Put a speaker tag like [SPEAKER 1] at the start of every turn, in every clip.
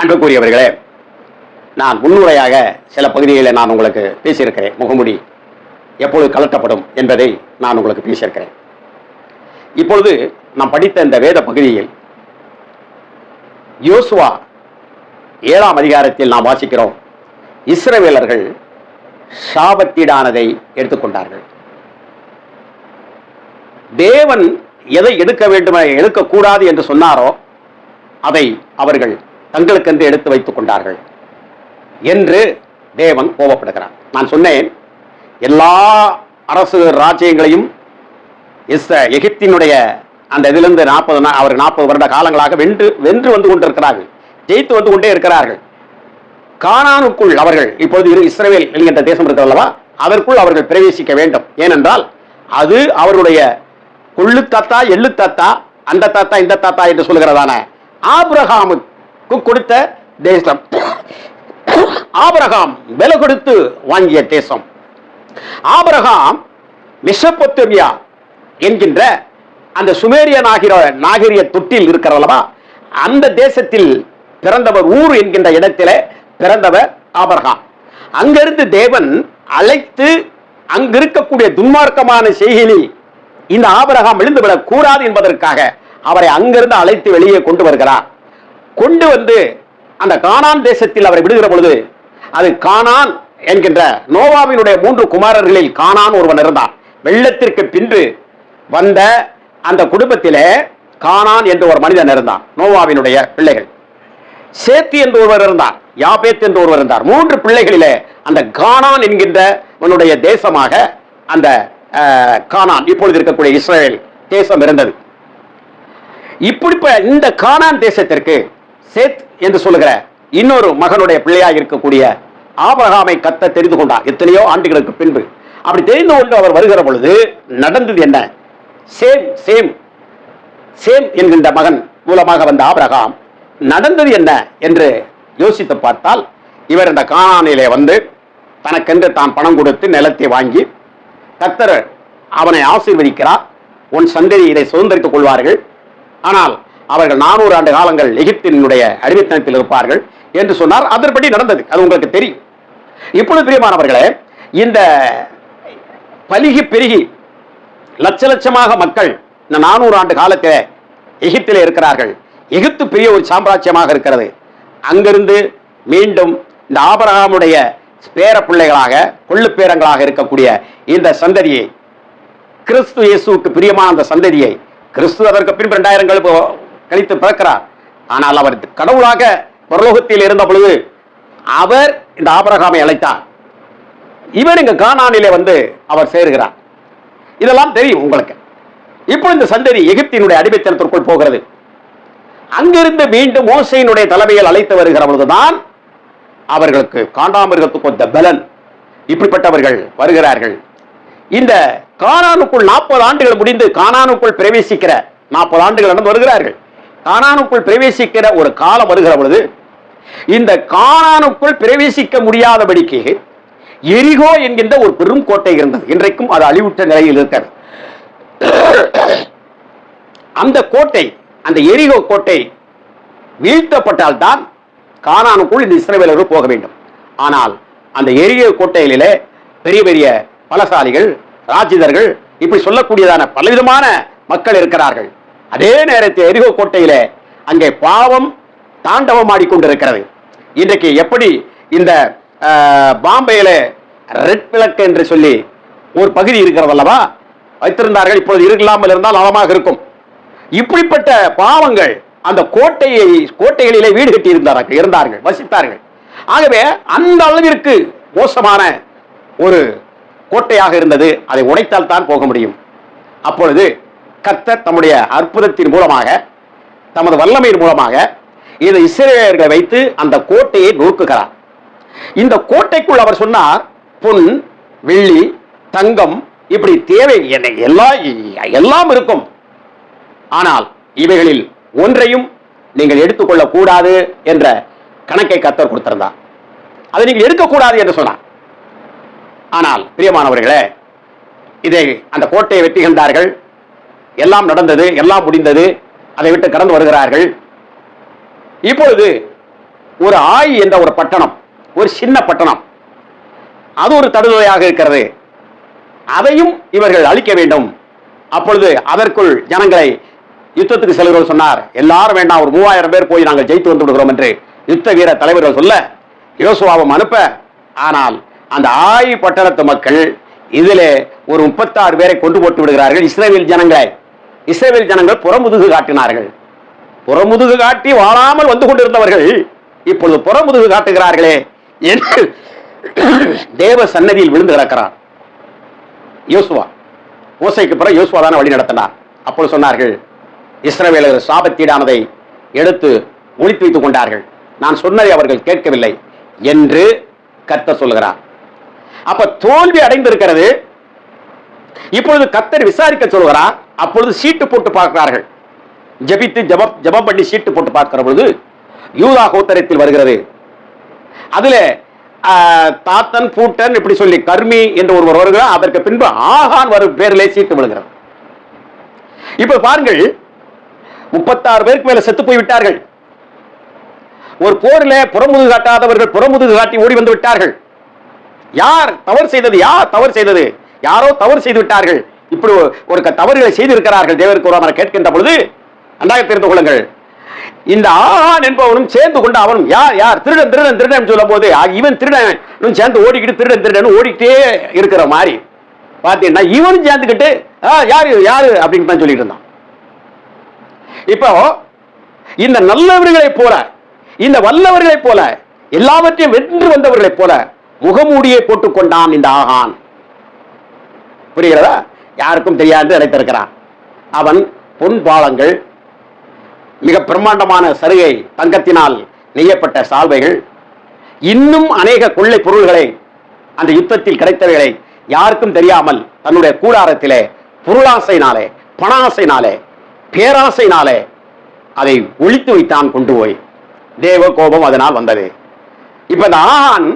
[SPEAKER 1] அன்புக்குரியவர்களே, நான் முன்னுரையாக சில பகுதிகளில் நான் உங்களுக்கு பேசியிருக்கிறேன். முகமுடி எப்பொழுது கலட்டப்படும் என்பதை நான் உங்களுக்கு பேசியிருக்கிறேன். இப்பொழுது நாம் படித்த இந்த வேத பகுதியில் யோசுவா 7ஆம் அதிகாரத்தில் நாம் வாசிக்கிறோம், இஸ்ரவேலர்கள் சாபத்தீடானதை எடுத்துக்கொண்டார்கள். தேவன் எதை எடுக்க வேண்டும் எடுக்கக்கூடாது என்று சொன்னாரோ அதை அவர்கள் தங்களுக்கென்று எடுத்து வைத்துக் கொண்டார்கள் என்று தேவன் கோபப்படுகிறார். நான் சொன்னேன், எல்லா அரசு ராஜ்யங்களையும் எகிப்தினுடைய அந்த இதிலிருந்து 40 வருட காலங்களாக வென்று வந்து கொண்டிருக்கிறார்கள், ஜெயித்து வந்து கொண்டே இருக்கிறார்கள். கானானுக்குள் அவர்கள் இப்பொழுது இஸ்ரவேல் என்கின்ற தேசம் இருக்கிறல்லவா, அதற்குள் அவர்கள் பிரவேசிக்க வேண்டும். ஏனென்றால் அது அவருடைய கொள்ளு தாத்தா, எள்ளு தாத்தா, அந்த தாத்தா, இந்த தாத்தா என்று சொல்கிறதான ஆபிரகாமுக்கு கொடுத்த தேசம். ஆபிரகாம் விலை கொடுத்து வாங்கிய தேசம். ஆபிரகாம் மெசொப்பொத்தேமியா என்கின்ற அந்த சுமேரிய நாகரிக தொட்டில் இருக்கிறல்லவா, அந்த தேசத்தில் பிறந்தவர், ஊர் என்கின்ற இடத்திலே பிறந்தவர் ஆபிரகாம். அங்கிருந்து தேவன் அழைத்து அங்கிருக்கக்கூடிய துன்மார்க்கமான செய்கையில் இந்த ஆபிரகாம் விழுந்துவிடக் கூடாது என்பதற்காக அவரை அங்கிருந்து அழைத்து வெளியே கொண்டு வருகிறார். கொண்டு வந்து அந்த கானான் தேசத்தில் அவரை விடுகிற பொழுது, அது கானான் என்கின்ற நோவாவினுடைய 3 குமாரர்களில் கானான் ஒருவன் இருந்தான். வெள்ளத்திற்கு பின்பு வந்த அந்த குடும்பத்திலே கானான் என்று ஒரு மனிதன் இருந்தான். நோவாவினுடைய பிள்ளைகள் சேத்தி என்று ஒருவர் இருந்தார், யாபேத் என்று ஒருவர் இருந்தார். 3 பிள்ளைகளிலே அந்த கானான் என்கின்ற தேசமாக அந்த கானான், இப்பொழுது இருக்கக்கூடிய இஸ்ரவேல் தேசம் இருந்தது. இப்படி இந்த கானான் தேசத்திற்கு சேத் என்று சொல்லுகிற இன்னொரு மகனுடைய பிள்ளையாக இருக்கக்கூடிய ஆபிரகாமை கர்த்தர் தெரிந்து கொண்டார், எத்தனையோ ஆண்டுகளுக்கு பின்பு. அப்படி தெரிந்து கொண்டு அவர் வருகிற பொழுது நடந்தது என்ன? சேம் என்கின்ற மகன் மூலமாக வந்த ஆபிரகாம் நடந்தது என்ன என்று யோசித்து பார்த்தால், இவர் இந்த கானானிலே வந்து தனக்கென்று தான் பணம் கொடுத்து நிலத்தை வாங்கி கர்த்தர் அவனை ஆசீர்வதிக்கிறார். உன் சந்ததி இதை சுதந்திரித்துக் கொள்வார்கள், ஆனால் அவர்கள் 400 ஆண்டு காலங்கள் எகிப்தினுடைய அடிமைத்தனத்தில் இருப்பார்கள் என்று சொன்னார். அதன்படி நடந்தது, அது உங்களுக்கு தெரியும். இப்பொழுது பிரியமானவர்களே, இந்த பலிகி பெருகி லட்சமாக மக்கள் இந்த 400 ஆண்டு காலத்தில் எகிப்திலே இருக்கிறார்கள். எகிப்து பெரிய ஒரு சாம்ராஜ்யமாக இருக்கிறது. அங்கிருந்து மீண்டும் இந்த ஆபிரகாமுடைய பேர பிள்ளைகளாக, கொள்ளு பேரங்களாக இருக்கக்கூடிய இந்த சந்ததியை, கிறிஸ்து இயேசுவுக்கு பிரியமான அந்த சந்ததியை, கிறிஸ்து அதற்கு பின்பு 2000 கழித்து பிறக்கிறார். ஆனால் அவர் கடவுளாக பரலோகத்தில் இருந்த பொழுது அவர் இந்த ஆபிரகாமை அழைத்தார். இவர் இங்க கானானிலே வந்து அவர் சேர்கிறார். இதெல்லாம் தெரியும் உங்களுக்கு. இப்போ இந்த சந்ததி எகிப்தினுடைய அடிமைத்தனத்திற்குள் போகிறது. அங்கிருந்து மீண்டும் மோசேயினுடைய தலைமையில் அழைத்து வருகிற பொழுதுதான் அவர்களுக்கு காண்டாமிருகத்துக்கு ஒத்த பலன், இப்படிப்பட்டவர்கள் வருகிறார்கள். இந்த கானானுக்குள் 40 ஆண்டுகள் முடிந்து கானானுக்குள் பிரவேசிக்கிற 40 ஆண்டுகள் நடந்து வருகிறார்கள். கானானுக்குள் பிரவேசிக்கிற ஒரு காலம் வருகிற பொழுது, இந்த கானானுக்குள் பிரவேசிக்க முடியாதபடிக்கு எரிகோ என்கின்ற ஒரு பெரும் கோட்டை இருந்தது. இன்றைக்கும் அது அழிவுற்ற நிலையில் இருக்கிறது. அந்த கோட்டை, அந்த எரிகோ கோட்டை வீழ்த்தப்பட்டால் தான் கானானுக்குள் இந்த இஸ்ரவேலர்கள் போக வேண்டும். ஆனால் அந்த எரிகோ கோட்டையிலே பெரிய பெரிய பலசாலிகள், ராஜிதர்கள், இப்படி சொல்லக்கூடியதான பலவிதமான மக்கள் இருக்கிறார்கள். அதே நேரத்தில் எரிகோ கோட்டையிலே அங்கே பாவம் தாண்டவம் ஆடிக்கொண்டிருக்கிறது. இன்றைக்கு எப்படி இந்த பாம்பேயில ரெட் விளக்கு என்று சொல்லி ஒரு பகுதி இருக்கிறது அல்லவா, வைத்திருந்தார்கள். இப்பொழுது இல்லாமல் இருந்தால் நலமாக இருக்கும். இப்படிப்பட்ட பாவங்கள் அந்த கோட்டைகளிலே வீடு கட்டி இருந்தார்கள், வசித்தார்கள். ஆகவே அந்த அளவிற்கு மோசமான ஒரு கோட்டையாக இருந்தது. அதை உடைத்தால் தான் போக முடியும். அப்பொழுது கர்த்தர் தம்முடைய அற்புதத்தின் மூலமாக, தமது வல்லமையின் மூலமாக இந்த இஸ்ரவேலர்களை வைத்து அந்த கோட்டையை நோக்குகிறார். இந்த கோட்டைக்குள் அவர் சொன்னார், பொன், வெள்ளி, தங்கம், இப்படி தேவை எல்லாம் இருக்கும். ஆனால் இவைகளில் ஒன்றையும் நீங்கள் எடுத்துக்கொள்ளக் கூடாது என்ற கணக்கை கர்த்தர் கொடுத்திருந்தார். அதை நீங்கள் எடுக்கக்கூடாது என்று சொன்னார். ஆனால் பிரியமானவர்களே, இதை அந்த கோட்டையை வெட்டுகின்றார்கள். எல்லாம் நடந்தது, எல்லாம் முடிந்தது. அதை விட்டு கடந்து வருகிறார்கள். இப்பொழுது ஒரு ஆய் என்ற ஒரு பட்டணம், ஒரு சின்ன பட்டணம், அது ஒரு தடுதலையாக இருக்கிறது. அதையும் இவர்கள் அழிக்க வேண்டும். அப்பொழுது அதற்குள் ஜனங்களை யுத்தத்துக்கு செல்கிறவர் சொன்னார், எல்லாரும் வேண்டாம், ஒரு 3000 பேர் போய் நாங்கள் ஜெயித்து வந்து விடுகிறோம் என்று யுத்த வீர தலைவர்கள் சொல்ல யோசுவாவும் அனுப்ப, ஆனால் அந்த ஆய் பட்டணத்து மக்கள் இதிலே ஒரு 36 பேரை கொண்டு போட்டு விடுகிறார்கள். இஸ்ரவேல் ஜனங்கள் புறமுதுகு காட்டினார்கள். புறமுதுகு காட்டி வாழாமல் வந்து கொண்டிருந்தவர்கள் இப்பொழுது புறமுதுகு காட்டுகிறார்களே என்று தேவ சன்னதியில் விழுந்து கிடக்கிறார் யோசுவா. மோசேக்கு பிறகு யோசுவா தான வழி நடத்தினார். அப்பொழுது சொன்னார்கள், இஸ்ரவேலர் சாபத்தீடானதை எடுத்து ஒளித்து வைத்துக் கொண்டார்கள், நான் சொன்னதை அவர்கள் கேட்கவில்லை என்று கர்த்தர் சொல்லுகிறார். அப்ப தோல்வி அடைந்திருக்கிறது. இப்பொழுது கர்த்தர் விசாரிக்க சொல்கிறார். அப்பொழுது சீட்டு போட்டு பார்க்கிறார்கள். ஜபித்து ஜபம் பண்ணி சீட்டு போட்டு பார்க்கிற பொழுது யூதா கோத்திரத்தில் வருகிறது. அதுல தாத்தன் பூட்டன் இப்படி சொல்லி கர்மி என்று ஒருவர் வருகிறார். அதற்கு பின்பு ஆகான் வரும் பேரிலே சீட்டு விழுகிறது. இப்ப பாருங்கள், 36 பேருக்கு மேல செத்து போய் விட்டார்கள். ஒரு போரிலே புறமுதுகு காட்டாதவர்கள் புறமுதுகு காட்டி ஓடி வந்து விட்டார்கள். யார் தவறு செய்தது? யாரோ தவறு செய்து விட்டார்கள். இப்படி ஒரு தவறுகளை செய்திருக்கிறார்கள். தேவருக்கு ஒரு கேட்கின்ற பொழுது நன்றாக தெரிந்து கொள்ளுங்கள், இந்த ஆகான் என்பவனும் சேர்ந்து கொண்டு அவனும் யார் திருடன் திருடன் திருடன் சொல்லும் போது இவன் திருடன் சேர்ந்து ஓடிக்கிட்டு திருடன் திருடன் ஓடிக்கிட்டே இருக்கிற மாதிரி பாத்தீங்கன்னா இவனும் சேர்ந்துக்கிட்டு யாரு யாரு அப்படின்னு தான் சொல்லிட்டு இருந்தான். இப்போ இந்த நல்லவர்களைப் போல, இந்த வல்லவர்களைப் போல, எல்லாவற்றையும் வென்று வந்தவர்களைப் போல முகமூடியை போட்டுக் கொண்டான் இந்த ஆகான். புரிகிறதா? யாருக்கும் தெரியாது நினைத்திருக்கிறான். அவன் பொன் பாலங்கள், மிக பிரம்மாண்டமான சருகை, தங்கத்தினால் நெய்யப்பட்ட சால்வைகள், இன்னும் அநேக கொள்ளை பொருள்களை, அந்த யுத்தத்தில் கிடைத்தவைகளை யாருக்கும் தெரியாமல் தன்னுடைய கூடாரத்திலே பொருளாசைனாலே, பணாசைனாலே, பேராசைனாலே அதை ஒழித்து வைத்தான் கொண்டு போய். தேவ கோபம் அதனால் வந்தது. இப்ப இந்த ஆகான்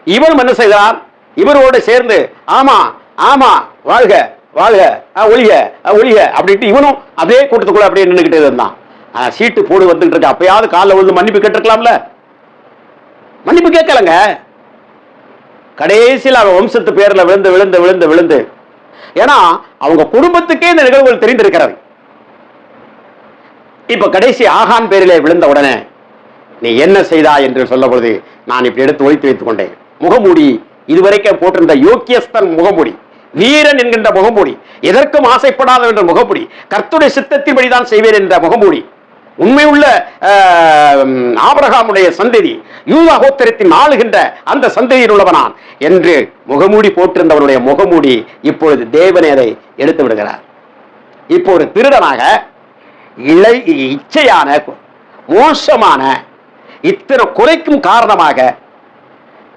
[SPEAKER 1] இவரும் என்ன செய்தார்? இவரோடு சேர்ந்து ஆமா ஆமா வாழ்க வாழ்க ஒழிக ஒழிக அப்படின்ட்டு இவனும் அதே கூட்டத்துக்குள்ள அப்படியே நின்றுகிட்டே இருந்தான். சீட்டு போடு வந்துட்டு இருக்க. அப்பயாவது காலில் விழுந்து மன்னிப்பு கேட்டிருக்கலாம்ல. மன்னிப்பு கேட்கலங்க. கடைசியில் அவன் வம்சத்து பேர்ல விழுந்து விழுந்து விழுந்து விழுந்து, ஏன்னா அவங்க குடும்பத்துக்கே இந்த நிகழ்வுகள் தெரிந்திருக்கிறது. இப்ப கடைசி ஆகான் பேரிலே விழுந்த உடனே நீ என்ன செய்தா என்று சொல்ல பொழுது நான் இப்படி எடுத்து ஒழித்து வைத்துக் கொண்டேன். முகமூடி இதுவரைக்கும் போட்டிருந்த யோக்கியஸ்தன் முகமூடி, வீரன் என்கின்ற முகமூடி, எதற்கும் ஆசைப்படாத என்ற முகமூடி, கர்த்தருடைய சித்தத்தின்படிதான் செய்வேன் என்ற முகமூடி, உண்மையுள்ள ஆபிரகாமுடைய சந்ததி, யூதா கோத்திரத்தின் ஆளுகின்ற அந்த சந்ததியில் உள்ளவனான் என்று முகமூடி போட்டிருந்தவனுடைய முகமூடி இப்பொழுது தேவனே அதை எடுத்து விடுகிறார். இப்போ ஒரு திருடனாக இச்சையான மோசமான இத்தனை குறைக்கும் காரணமாக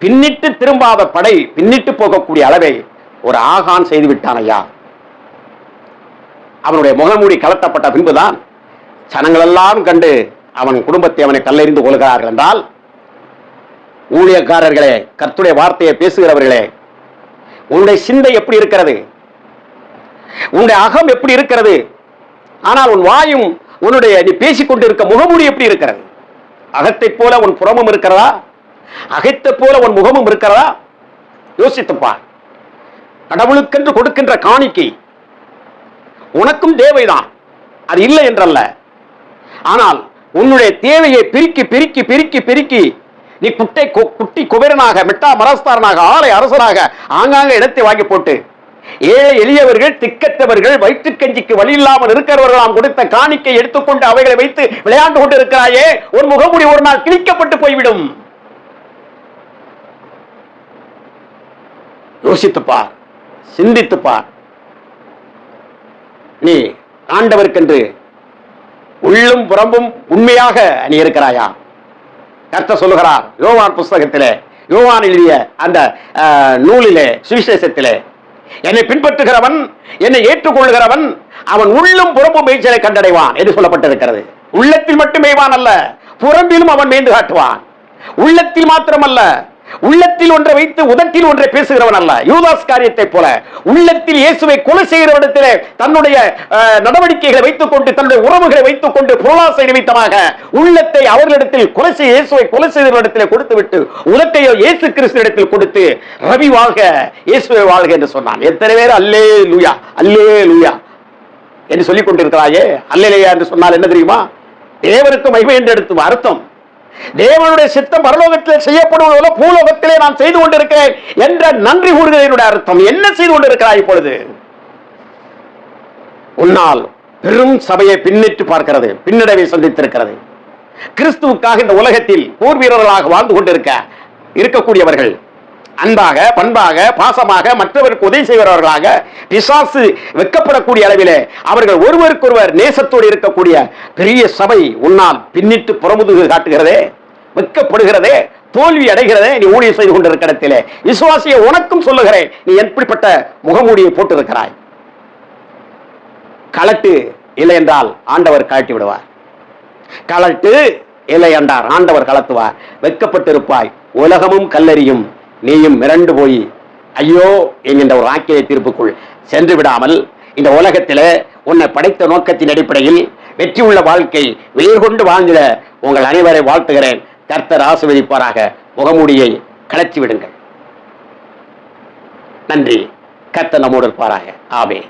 [SPEAKER 1] பின்னிட்டு திரும்பாத படை பின்னிட்டு போகக்கூடிய அளவை ஒரு ஆகான் செய்து விட்டான் ஐயா. அவனுடைய முகமூடி கலட்டப்பட்ட பின்புதான் ஜனங்கள் எல்லாம் கண்டு அவன் குடும்பத்தை அவனை கல்லெறிந்து கொள்கிறார்கள் என்றால், ஊழியக்காரர்களே, கர்த்தருடைய வார்த்தையை பேசுகிறவர்களே, உன்னுடைய சிந்தை எப்படி இருக்கிறது? உன்னுடைய அகம் எப்படி இருக்கிறது? ஆனால் உன் வாயும் உன்னுடைய நீ பேசிக்கொண்டு இருக்க முகமூடி எப்படி இருக்கிறது? அகத்தை போல உன் புறமும் இருக்கிறதா? அகத்தை போல உன் முகமும் இருக்கிறதா? யோசித்துப்பா. கடவுளுக்கென்று கொடுக்கின்ற காணிக்கை உனக்கும் தேவைதான், அது இல்லை என்றல்ல. ஆனால் உன்னுடைய தேவையை பிரிக்கி பிரிக்கி பிரிக்கி பிரிக்கி நீ குட்டி குபேரனாக, மெட்டா மரஸ்தாரனாக, ஆலை அரசனாக ஆங்காங்க இடத்தை வாங்கி போட்டு ஏழை எளியவர்கள், திக்கற்றவர்கள், வயிற்றுக்கஞ்சிக்கு வழி இல்லாமல் இருக்கிறவர்கள் நாம் கொடுத்த காணிக்கை எடுத்துக்கொண்டு அவைகளை வைத்து விளையாண்டு கொண்டு இருக்கிறாயே, ஒரு முகமூடி ஒரு நாள் கிழிக்கப்பட்டு போய்விடும். யோசித்துப்பார், சிந்தித்துப்பார். நீ ஆண்டவருக்கென்று உள்ளும் புறம்பும் உண்மையாக நீ இருக்கிறாயா? கர்த்தர் சொல்லுகிறார் யோவான் புஸ்தகத்திலே, யோவான் எழுதிய அந்த நூலிலே, சுவிசேஷத்திலே, என்னை பின்பற்றுகிறவன், என்னை ஏற்றுக்கொள்கிறவன் அவன் உள்ளும் புறம்பும் மேய்ச்சலை கண்டடைவான் என்று சொல்லப்பட்டிருக்கிறது. உள்ளத்தில் மட்டும் மேய்வான் அல்ல, புறம்பிலும் அவன் மேய்ந்து காட்டுவான். உள்ளத்தில் மாத்திரமல்ல, உள்ளத்தில் ஒன்றை வைத்து உதட்டில் ஒன்றை பேசுகிறவன் அல்ல. யூதாஸ் காரியத்தை போல உள்ளத்தில் இயேசுவை கொலை செய்கிறவனிடத்திலே தன்னுடைய நடவடிக்கைகளை வைத்துக் கொண்டு, தன்னுடைய உறவுகளை வைத்துக் கொண்டு, பொருளாசை நிமித்தமாக உள்ளத்தை அவர்களிடத்தில் கொலை செய்ய, இயேசுவை கொலை செய்தவரிடத்தில் கொடுத்து விட்டு உதட்டையோ இயேசு கிறிஸ்துவிடத்தில் கொடுத்து ரவி வாழ்க, இயேசுவை வாழ்க என்று சொன்னான். எத்தனை பேர் அல்லேலூயா அல்லேலூயா என்று சொல்லிக் கொண்டிருக்கிறாயே. அல்லேலூயா என்று சொன்னால் என்ன தெரியுமா? தேவனுக்கு மகிமை என்று எடுத்து அர்த்தம். தேவனுடைய சித்தம் பரலோகத்தில் செய்யப்படுவதோ பூலோகத்திலே நான் செய்து கொண்டிருக்கிறேன் என்ற நன்றி கூறுகிறேன் அர்த்தம். என்ன செய்து கொண்டிருக்கிறாய் இப்பொழுது? உன்னால் பெரும் சபையை பின்னிட்டு பார்க்கிறது, பின்னடைவை சந்தித்திருக்கிறது. கிறிஸ்துவுக்காக இந்த உலகத்தில் போர் வீரர்களாக வாழ்ந்து இருக்கக்கூடியவர்கள் அன்பாக, பண்பாக, பாசமாக, மற்றவருக்கு உதவி செய்கிறவர்களாக, பிசாசு வெட்கப்படக்கூடிய அளவிலே அவர்கள் ஒருவருக்கொருவர் நேசத்தோடு இருக்கக்கூடிய பெரிய சபை உன்னால் பின்னிட்டு புறமுதுகு காட்டுகிறதே, வெட்கப்படுகிறதே, தோல்வி அடைகிறதே. நீ ஊழியம் செய்து கொண்டிருக்கிற இடத்திலே விசுவாசியை உனக்கும் சொல்லுகிறேன், நீ எப்படிப்பட்ட முகமூடியை போட்டிருக்கிறாய்? கலட்டு, இல்லை என்றால் ஆண்டவர் கழட்டி விடுவார். கலட்டு, இல்லை என்றார் ஆண்டவர் கலத்துவார். வெட்கப்பட்டிருப்பாய், உலகமும் கல்லறியும், நீயும் மிரண்டு போய் ஐயோ என்கின்ற ஒரு ஆக்கிய தீர்ப்புக்குள் சென்று விடாமல் இந்த உலகத்திலே உன்னை படைத்த நோக்கத்தின் அடிப்படையில் வெற்றி உள்ள வாழ்க்கை உயிர் கொண்டு வாழ்ந்திட உங்கள் அனைவரை வாழ்த்துகிறேன். கர்த்தர் ஆசீர்வதிப்பாராக. முகமூடியை கலற்றி விடுங்கள். நன்றி. கர்த்தர் நம்மோடு இருப்பாராக. ஆமென்.